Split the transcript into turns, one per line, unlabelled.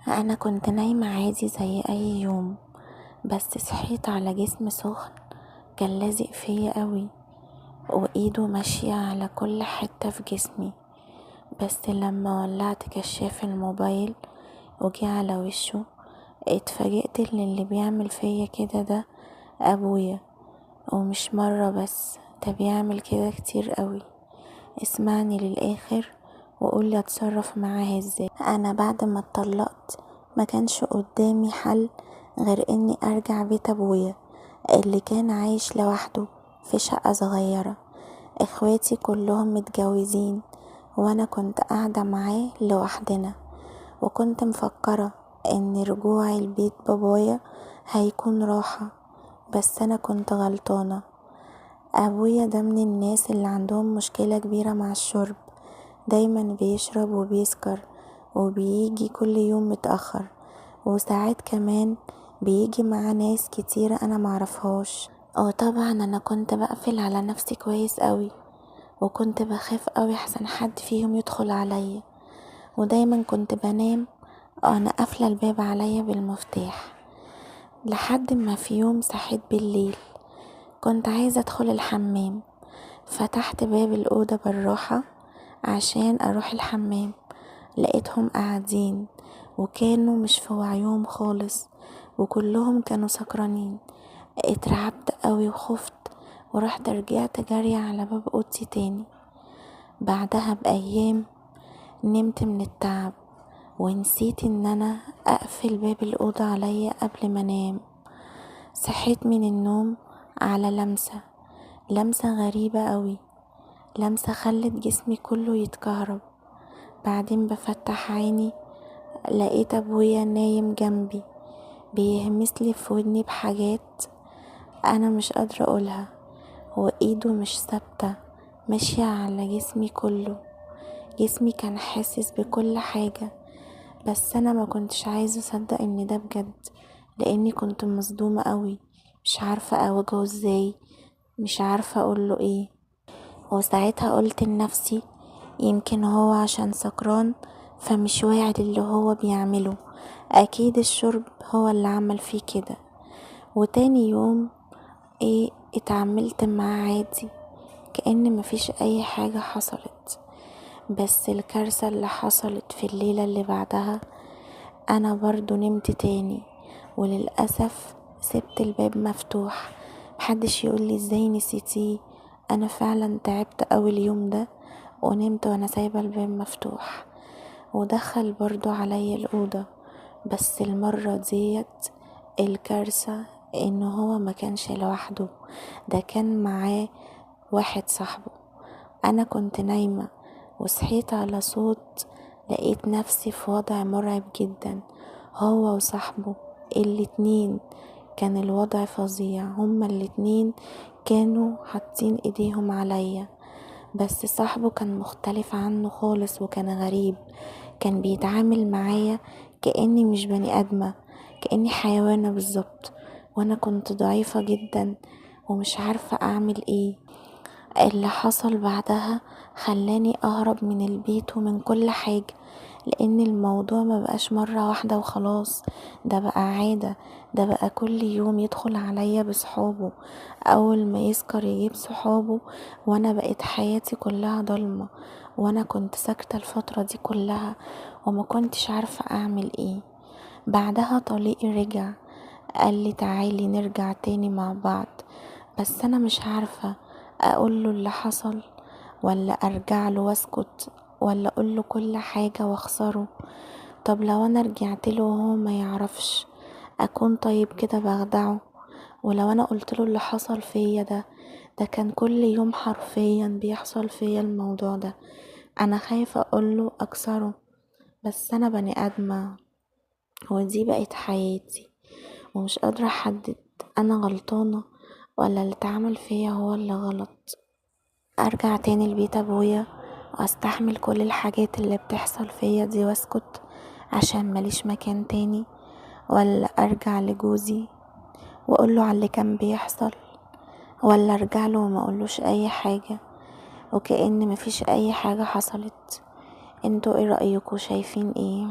انا كنت نايمة عادي زي اي يوم، بس صحيت على جسم سخن كان لازق فيا قوي، وايده ماشية على كل حتة في جسمي. بس لما ولعت كشاف الموبايل وجي على وشه، اتفاجئت ان اللي بيعمل فيا كده ده ابويا. ومش مرة بس، ده بيعمل كده كتير قوي. اسمعني للاخر وقولي اتصرف معاه ازاي. انا بعد ما اتطلقت ما كانش قدامي حل غير اني ارجع بيت ابويا اللي كان عايش لوحده في شقة صغيرة. اخواتي كلهم متجوزين وانا كنت قاعدة معاه لوحدنا، وكنت مفكرة ان رجوعي البيت بابايا هيكون راحة. بس انا كنت غلطانة. ابويا ده من الناس اللي عندهم مشكلة كبيرة مع الشرب، دايما بيشرب وبيسكر، وبيجي كل يوم متأخر، وساعات كمان بيجي مع ناس كتيرة انا معرفهاش. طبعا انا كنت بقفل على نفسي كويس قوي، وكنت بخاف قوي احسن حد فيهم يدخل عليا، ودايما كنت بنام انا قافلة الباب عليا بالمفتاح. لحد ما في يوم صحيت بالليل، كنت عايزة ادخل الحمام، فتحت باب الأوضة بالراحة عشان اروح الحمام. لقيتهم قاعدين وكانوا مش في وعيهم خالص، وكلهم كانوا سكرانين. اترعبت قوي وخفت، ورحت رجعت جري على باب اوضتي تاني. بعدها بأيام نمت من التعب، ونسيت ان انا اقفل باب الأوضة عليا قبل ما انام. صحيت من النوم على لمسة غريبة قوي، لمسة خلت جسمي كله يتكهرب. بعدين بفتح عيني، لقيت ابويا نايم جنبي بيهمسلي في ودني بحاجات انا مش قادرة اقولها، وايده مش ثابتة ماشية على جسمي كله. جسمي كان حاسس بكل حاجة، بس انا ما كنتش عايزة اصدق ان ده بجد، لاني كنت مصدومة قوي، مش عارفة اواجهه ازاي، مش عارفة اقوله ايه. وساعتها قلت لنفسي يمكن هو عشان سكران فمش واعي للي هو بيعمله، اكيد الشرب هو اللي عمل فيه كده. وتاني يوم اتعاملت معاه عادي كأن مفيش اي حاجة حصلت. بس الكارثة اللي حصلت في الليلة اللي بعدها، انا برضو نمت تاني، وللأسف سبت الباب مفتوح. محدش يقولي ازاي نسيتيه، انا فعلا تعبت اوي اليوم ده ونمت وانا سايبة الباب مفتوح. ودخل برضو عليا الأوضة، بس المرة ديت الكارثة ان هو ما كانش لوحده، ده كان معاه واحد صاحبه. انا كنت نايمة وصحيت على صوت، لقيت نفسي في وضع مرعب جدا. هو وصاحبه الاتنين كان الوضع فظيع، هما الاتنين كانوا حاطين ايديهم عليا. بس صاحبه كان مختلف عنه خالص وكان غريب، كان بيتعامل معايا كأني مش بني آدمة، كأني حيوانة بالظبط. وانا كنت ضعيفة جدا ومش عارفة اعمل ايه. اللي حصل بعدها خلاني اهرب من البيت ومن كل حاجة، لان الموضوع ما بقاش مرة واحدة وخلاص، ده بقى عادة، ده بقى كل يوم يدخل عليا بصحابه، اول ما يسكر يجيب صحابه. وانا بقيت حياتي كلها ضلمة، وانا كنت ساكتة الفترة دي كلها وما كنتش عارفة اعمل ايه. بعدها طليقي رجع قالي تعالي نرجع تاني مع بعض، بس انا مش عارفة اقوله اللي حصل ولا ارجع له واسكت، ولا اقوله كل حاجة واخسره. طب لو انا رجعت له وهو ما يعرفش، اكون طيب كده بخدعه؟ ولو انا قلت له اللي حصل فيا ده كان كل يوم حرفيا بيحصل فيا الموضوع ده، انا خايفة اقوله اكسره، بس انا بني ادمة ودي بقت حياتي، ومش قادرة احدد انا غلطانة ولا اللي اتعمل فيا هو اللي غلط. ارجع تاني لبيت ابويا واستحمل كل الحاجات اللي بتحصل فيا دي واسكت عشان ماليش مكان تاني، ولا ارجع لجوزي واقوله على اللي كان بيحصل، ولا ارجع له وما اقولوش اي حاجة وكأن مفيش اي حاجة حصلت؟ انتوا ايه رأيكم؟ شايفين ايه؟